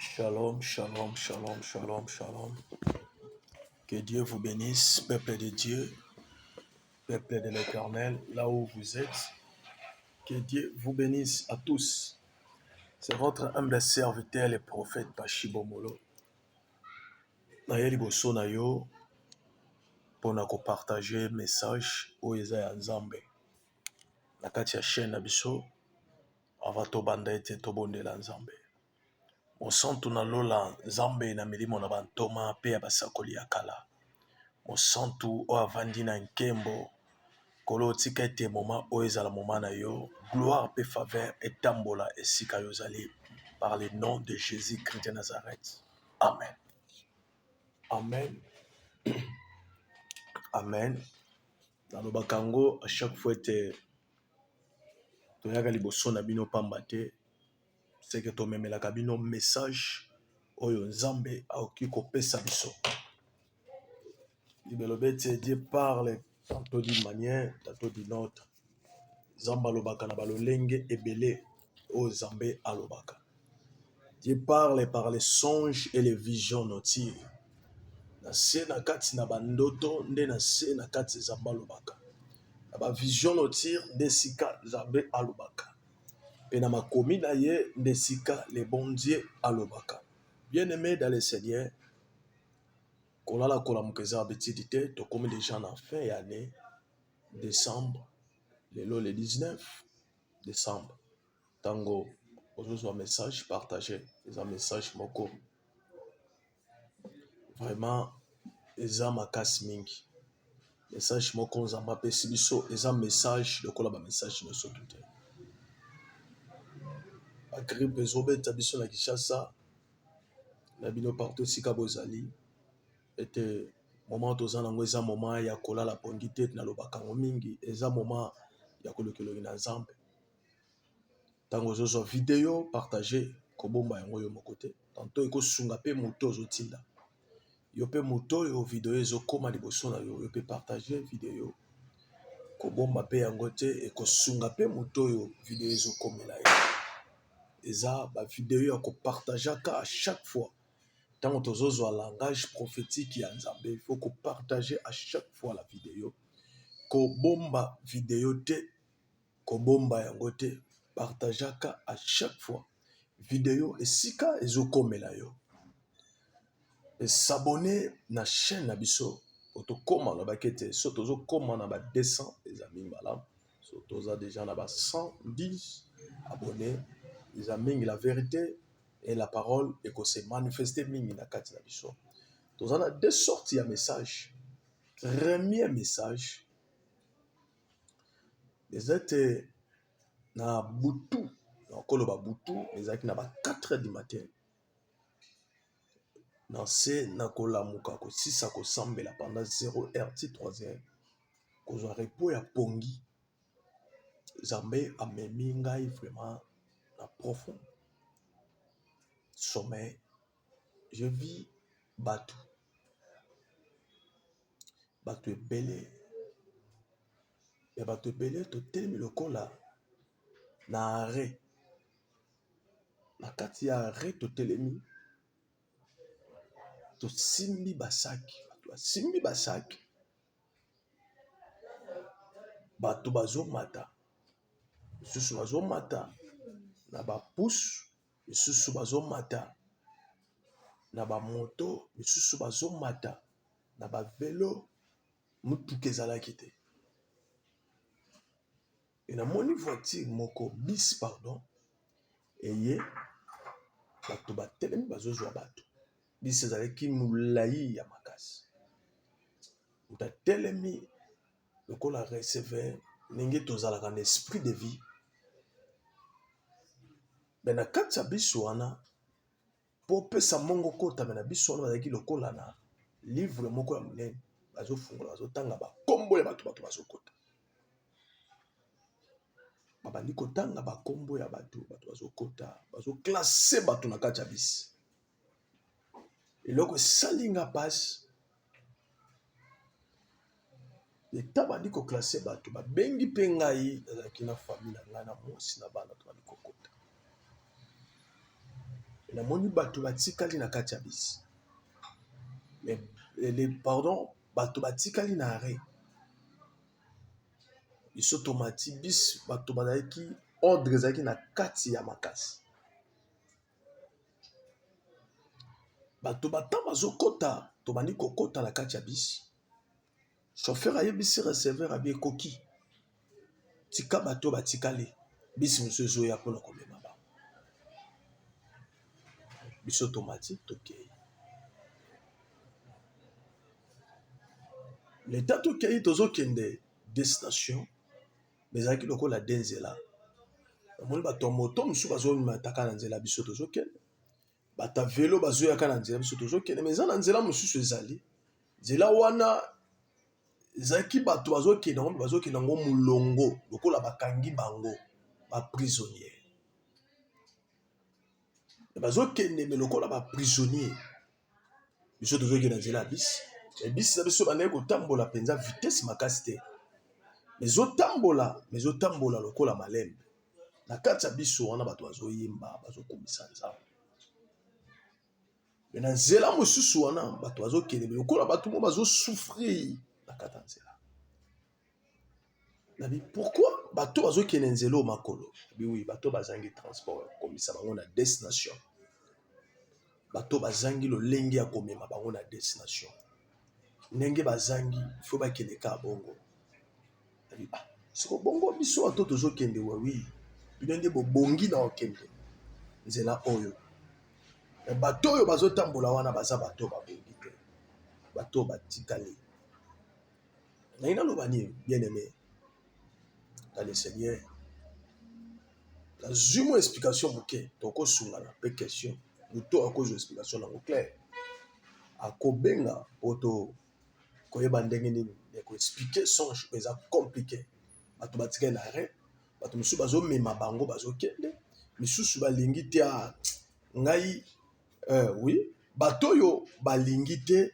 Shalom, shalom, shalom, shalom, shalom. Que Dieu vous bénisse, peuple de Dieu, peuple de l'Éternel, là où vous êtes. Que Dieu vous bénisse à tous. C'est votre humble serviteur, le prophète Pachibo Molo. Naye liboso na yo pona ko partager message o eza ya Nzambe. Na kati ya chaîne na biso ava to banda ete to bondela Nzambe. Mosantu na lola Nzambe na milimo na bantoma pe ya basakoli ya kala. Mosantu o avandi na nkembo kolo tika ete moma o ezala moma na yo gloire pe faveur etambola esika yo zali par le nom de Jésus-Christ de Nazareth. Amen. Amen. Amen. Nalobaka yango à chaque fois ete toyaka liboso na bino pamba te c'est que tomemelaka bino message oyo Nzambe aoki kopesa biso. Dieu parle tantôt d'une manière, tantôt d'une autre. Nzambe alobaka na balolenge ebele o Nzambe alobaka. Dieu parle par les songes et les visions notires. Na se na kati na bandoto nde na se na kati Nzambe alobaka. Na ba vision notire nde sika Nzambe alobaka. Pe na makomi na ye nde sika le bon Dieu alobaka. Bien-aimé dans le Seigneur, kolala kolamuka eza betidi te, tokomi déjà na fin ya année décembre, le 19 décembre. Tango un message partagé, un message moko. Vraiment, eza makasi mingi. Message moko nzamba pesi biso, eza message lokola ba message no soki te. Ba grippe ezobeta biso na Kinshasa, na bino partout sika bozali. Ete moment toza nango eza moment ya kolala pongi te na lobaka ngo mingi, eza moment ya kolokelongi na Nzambe. Tango zozwa vidéo partager kobomba yango yo moko te. Tantôt ekosunga pe moto ozotinda. Yo pe moto yo vidéo ezokoma liboso na yo, yo pe partager vidéo. Kobomba pe yango te ekosunga pe moto yo vidéo ezokomela ye. Eza ba vidéo ya ko partageaka à chaque fois. Tango tozozwa langage prophétique ya Nzambe, il faut ko partager à chaque fois la vidéo. Kobomba vidéo te, kobomba yango te, partageaka à chaque fois. Vidéo esika ezokomela yo. Et s'abonner na chaîne na biso. Oto koma na bakete, so tozo koma na ba 200 les amis malam. So toza déjà na ba 110 abonnés. Les amis la vérité et la parole et que se manifester mingi na kati na biso. Toza na deux sorties de message. Premier message les êtes na butu, na koloba butu, les êtes na ba 4 du matin. Na se na kolamuka ko sisa ko sambela pendant 0 heure ti 3 heures. Ko zo repos ya pongi. Nzambe amemi ngai vraiment na profond sommeil. Je vis batu. Batu ebele. Ya batu ebele to telemi lokola na arrêt. Na kati ya arrêt to telemi. To simbi basaki. Batu simbi basaki. Batu bazo mata. Misusu bazo mata. Na ba pousse. Misusu bazo mata. Na ba moto. Misusu bazo mata. Na ba vélo. Mutuka ezalaki te. Et na moni voiture moko bis pardon. Eye bato batelemi bazozwa bato. Bis ezalaki mulayi ya makasi. Muta telemi lokola recevoir ndenge tozalaka na esprit de vie. Mais na kati ya biso wana po pesa mongo kota na biso wana bazalaki lokola na livre moko ya munene bazofungola bazotanga ba kombo ya bato bazokota. Babandi kotanga ba kombo ya bato bazokota, bazoclasser bato na kati ya bisi. Eloko salinga passe. L'État bandi ko classer bato babengi pe ngai ezalaki na famille na ngai na mwasi na bana to bandi kokota. Na moni bato batikali na kati ya bisi. Mais pardon, bato batikali na arrêt. Biso tomati bis bato bazalaki ordre ezalaki na kati ya makasi. Bato bata bazokota tobandi kokota na kati ya bisi. Chauffeur ayebisi receveur abi ekoki. Tika bato batikali bisi mosusu ezoya mpona komema bango. Biso tomati tokei. Leta tokei tozokende destination mais ezalaki lokola denzela. Omoni bato ya moto mosusu bazomataka na nzela biso tozokende. Bata velo bazoyaka na nzela biso tozokende. Mais eza na nzela mosusu ezali. Nzela wana ezalaki bato bazokende yango mulongo lokola bakangi bango ba prisonnier. Bazokende me lokola ba prisonnier. Biso tozokende na nzela bisi. Et bisi na biso bandeki kotambola penza vitesse makasi te. Mais otambola lokola malembe. Na kati ya biso wana bato bazoyemba bazokomisa nzambe. Mais na nzela mosusu wana bato bazokende me lokola bato mo bazosouffrir na kati ya nzela. Nabi pourquoi bato bazokende nzela o makolo? Nabi oui, bato bazangi transport komisa bango na destination. Bato bazangi lolenge ya komema bango na destination. Ndenge bazangi faut bakende ka bongo. Nabi siko bongo biso bato tozokende oui. Bino bobongi na okende nzela oyo. Bato oyo bazotambola wana baza bato babongi te. Bato batikali. Naina lobani bien aimé dans le Seigneur. La zumo explication bouquet toko sungala pe question. Muto a cause explication na clair. Akobenga oto koyeba ndenge nini ko expliquer songe mais ça compliqué. Bato batikali na arrêt. Bato musu bazo mema bango bazokende. Misusu balingi te ngai oui, bato yo balingi te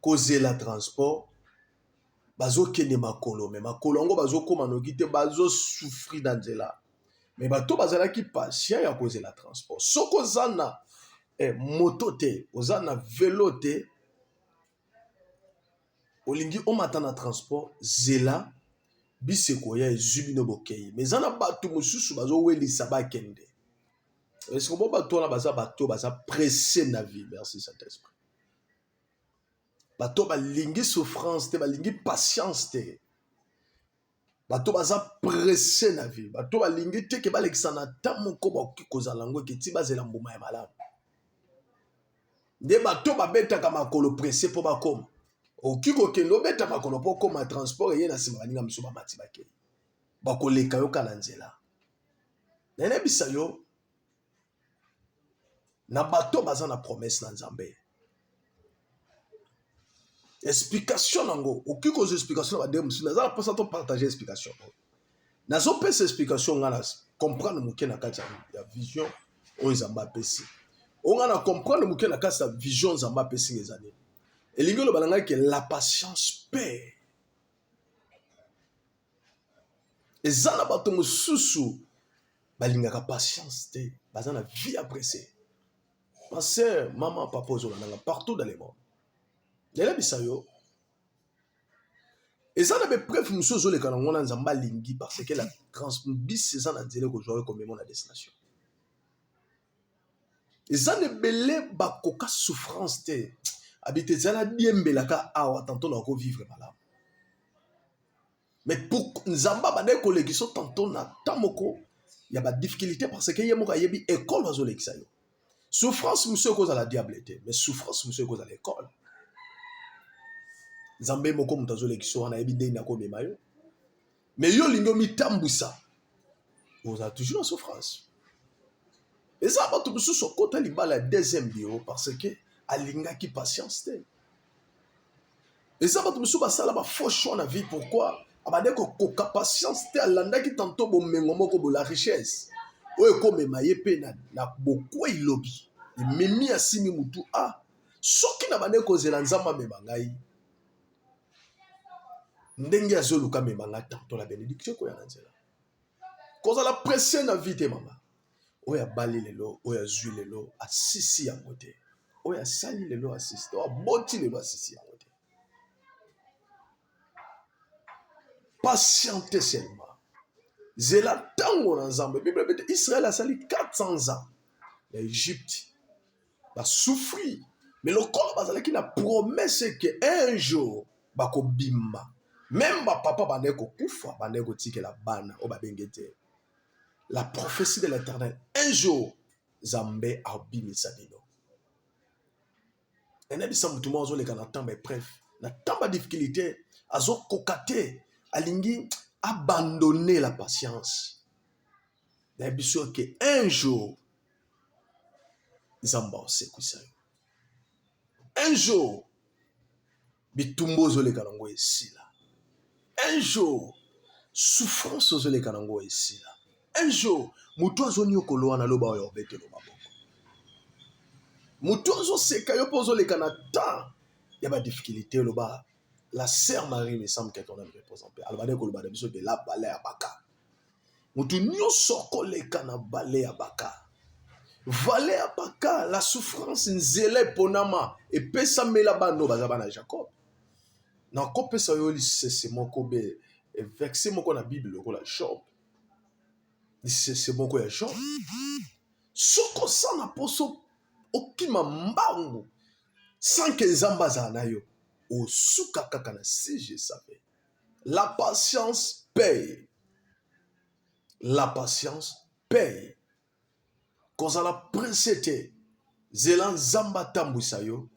kozela transport bazokende makolo mais makolo yango bazokoma noki te bazosouffrir na nzela. Mais bato bazalaki patient ya kozela transport. Soko ozana moto te, ozana vélo te, olingi omata na transport zela biseko ya ezubino bokei. Mais zana bato mosusu bazowelisa bakende. Est-ce que bon bato na baza pressé na vie? Merci Saint-Esprit. Bato balingi souffrance te, balingi patience te. Bato baza pressé na vie. Bato balingi te ke balekisa na tamoko bakoki kozala ngo ke ti bazela mbuma ya malamu. Nde bato babetaka makolo pressé po bakoma. Oki kokende obeta makolo po koma transport ye na sima baninga miso bamati bakei. Bakoleka yo kala nzela. Nene bisa yo na bato baza na promesse na Nzambe. Explication nango, oki kozo explication na badem musu naza na posa to partager explication. Nazo pesa explication ngana comprendre muke na kati ya vision o Nzamba pesi. On a comprendre muke na kati ya vision Nzamba pesi ngezani. Elingo lo balanga ke la patience paie. Ezana bato mususu balingaka patience te, bazana vie appréciée. Ma sœur, maman, papa ozolanda partout dans le monde. Yela bisayo. Ezana be preuve mususu ozoleka na ngona Nzamba lingi parce que la transbis ezana nzela ko joie comme mon destination. Ezana belé bakoka souffrance te. Habite zala diembelaka awa tantôt na ko vivre malamu. Mais pour Nzamba bade kolegiso tantôt na tamoko il y a pas de difficulté parce que yemo ka yebi école ozolekisa yo. Souffrance monsieur cause à la diableté mais souffrance monsieur cause à l'école. Nzambe moko mutazo lekisho wana yebi ndeni na ko mema yo. Mais yo lingo mitambusa. Vous avez toujours la souffrance. Et ça va tout sur ce côté libala deuxième bio parce que alinga qui patience te. Et ça va tout sur basala ba faux choix na vie pourquoi abade ko patience te alanda ki tantôt bo mengo moko bo la richesse. Oye ko mema ye pe na beaucoup ilobi. Memi asimi mutu soki na bande ko zela Nzamba mema ngai. Ndenge azoluka mema nga tantôt la bénédiction ko ya nzela. Cause la pression na vie te mama. oya bali lelo, oya zui lelo, asisi ya mote. Oya sali lelo asisi, oya boti lelo asisi ya mote. Patientez seulement. Zela tango na nzambe. Bible bete Israël a sali 400 ans. L'Égypte va souffrir. Mais le corps bazalaki na promesse que un jour bako bimba. Même ba papa baneko kufa, baneko tike la bana o babengete. La prophétie de l'Éternel. Un jour Zambé a bimisa bino. Et n'a bisa mutu mo zo le kana tamba épreuve. Na tamba difficulté, azo kokate, alingi abandonner la patience. N'a bisa que un jour Zamba osekwisa yo. Un jour bitumbo zo le kana ngo esila. Un jour souffrance zo le kana ngo esila. Un jour mutu azo nyokolo na loba yo betelo maboko. Mutu azo seka yo pozo le kana ta. Il y a pas de difficulté loba. La sœur Marie me semble que ton âme repose en paix. Albade ko loba de biso de la balé abaka. Mutu nyonso ko le kana balé abaka. Valé abaka la souffrance nzele ponama et pesa mela bano bazaba na Jacob. Na ko pesa yo li sese moko be et vexé moko na Bible ko la Job. Li sese moko ya Job. Soko sana poso okima mbangu sans que Zamba zanayo au suka kakana si je savais. La patience paye. La patience paye. Koza la princete zelan Zamba tambwisa yo,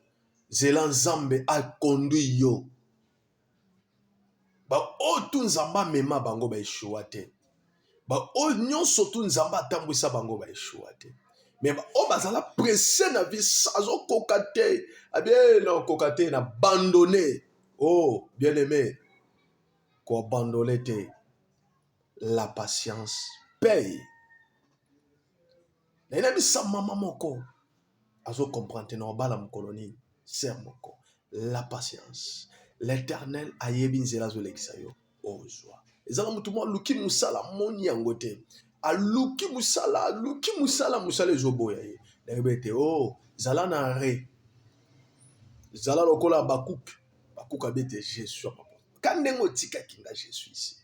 zelan Zambe a conduit yo. Ba otu Nzamba mema bango ba eshua te. Ba o nyonso tu Nzamba tambwisa bango ba eshua te. Mais o bazala pressé na vie sazo kokate, abie non kokate na abandonné. Oh, bien-aimé, ko abandonné te. La patience paye. Na ina bisa mama moko azo comprendre na obala mkoloni ser moko. La patience. L'Éternel a yebi nzela zo lekisa yo ozwa. Ezala mutu mo luki musala moni yango te. Aluki musala ezoboya ye. Debete oh zala na re. Zala lokola bakuk abete Jésus. Kandengo tika kinga Jésus ici.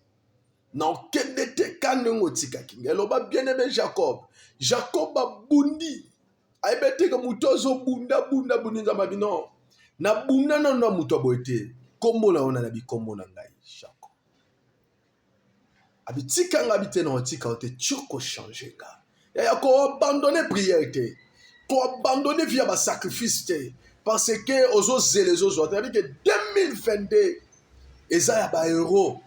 Non kedete kandengo tika kinga. Eloba bien-aimé Jacob. Jacob a bundi. Aibete ke mutozo bunda nzamba bino. Na bunda na muto boete. Kombo na ona na bikombo na ngai Jacob. Abitika ngabite na otika ote choko changer ga. Ya ko abandonner prière te. Ko abandonner via ba sacrifice te. Parce que ozo zelezo zo. C'est-à-dire que 2022 eza ya ba héros.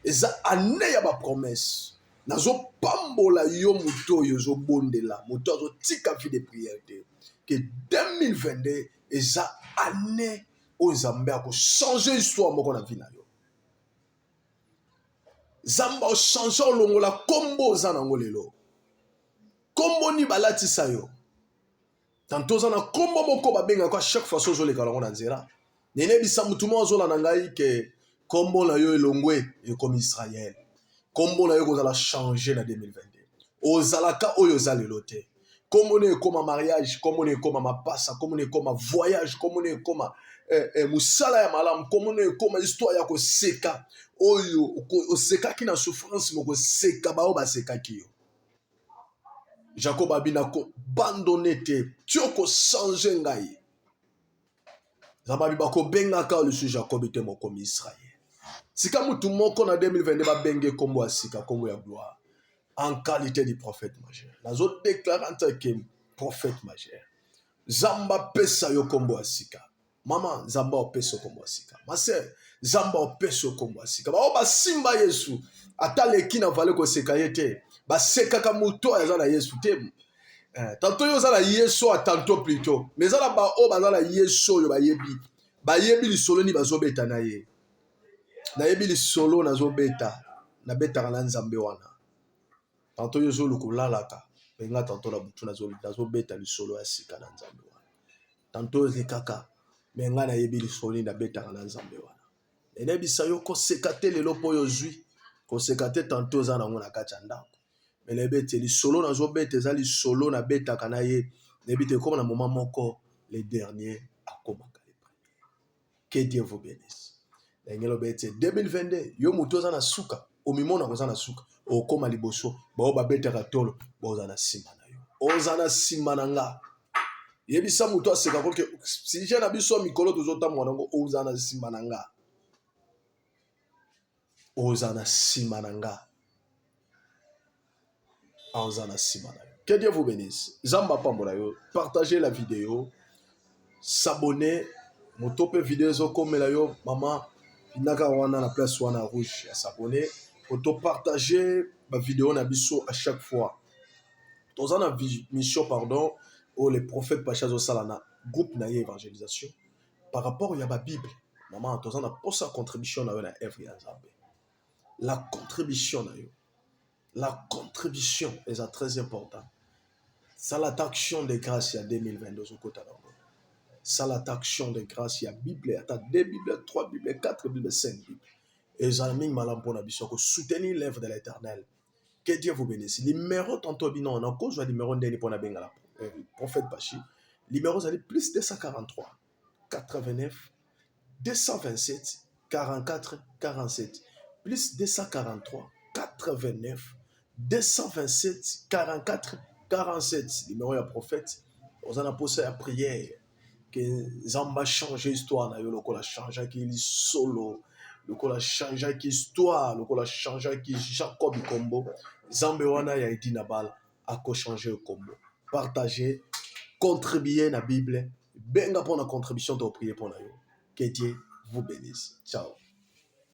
Eza année ya ba promesse. Nazo pambola yo muto yo zo bondela. Muto zo tika vie de prière te. Que 2022 eza année o Nzambe a ko changer histoire moko na vie na yo. Zamba o changer olongola kombo za nango lelo. Kombo ni balatisa yo. Tanto za na kombo moko babenga kwa chaque fois sozo le kalongo na nzela. Nene bisa mutu mo zo na ngai ke kombo na yo elongwe e comme Israël. Kombo na yo ko za la changer na 2022. Ozalaka oyo za lelo te. Kombo ne koma mariage, kombo ne koma mapasa, kombo ne koma voyage, kombo ne koma musala ya malamu, kombo ne koma histoire ya ko seka. Oyo oseka ki na souffrance moko seka ba o ba seka ki yo. Jacob abina ko bandonné te, tioko changer ngai. Zamba biba ko benga ka le su Jacob ete moko mi Israël. Sika mutu moko na 2022 ba benge kombo asika kombo ya gloire. En qualité de prophète majeur. Nazo déclare en tant que prophète majeur. Zamba pesa yo kombo asika. Maman, Zamba opesa kombo asika. Ma sœur, Zamba opesa kombo asika. Ba o ba simba Yesu. Ata leki na vale ko seka yete. Ba seka ka muto ya zala Yesu te. Tanto yo zala Yesu a tanto plutôt. Mais zala ba o ba zala Yesu yo ba yebi. Ba yebi li solo ni bazo beta na ye. Na yebi li solo na zo beta. Na beta kana Nzambe wana. Tanto yo zo lukulalaka. Benga tanto la butu na zo beta li solo ya sika na Nzambe wana. Tanto le kaka. Benga na yebi li solo na beta kana Nzambe wana. Ene bisa yo ko sekate lelo po yo zui. Ko sekate tanto za na ngona kacha ndako. mais les bêtes, les solos dans les bêtes, les solos na bêtes à canaille, les bêtes comme dans moment moko, les derniers à comment les premiers. Que Dieu vous bénisse. Les bêtes 2022, yo mutoza na suka, au mimona koza na suka, au koma liboso, ba ba bêtes à tolo, ba ozana simana yo. Ozana simananga. Yebisa muto aseka ko que si j'ai na biso mikolo tozota mwana ngo ozana simananga. Ozana simananga. Ozana simananga. Que Dieu vous bénisse. Zamba pambola yo, partagez la vidéo, s'abonner, motope vidéo zo comme la yo maman pinaka wana na place wana rouge, s'abonner, auto partager ma vidéo na biso à chaque fois. Tozana mission pardon où les prophètes pachazo salana groupe na évangélisation par rapport à la Bible. Maman tozana pour sa contribution na yo na œuvre ya Nzambe. La contribution na yo. La contribution est très importante. Ça l'action de grâce il y a 2022 au côté d'Ango. Ça l'action de grâce il y a Bible, il y a 2 Bibles, 3 Bibles, 4 Bibles, 5 Bibles. Et Zalming Malampona Bissoko soutenir l'œuvre de l'Éternel. Que Dieu vous bénisse. Numéro tantôt bino on a cause de numéro ndeni pona bengala prophète Pachi. Numéro c'est plus 243 89 227 44 47 plus 243 89 227 44 47. Numéro ya prophète. On a posé la prière que Zamba change l'histoire na yo lokola change qui solo lokola change qui histoire lokola change qui Jacob Kombo Zambe wana ya edi na bal ako changer Kombo. Partager, contribuer na Bible, benga pour la contribution de prier pour na yo. Que Dieu vous bénisse. Ciao.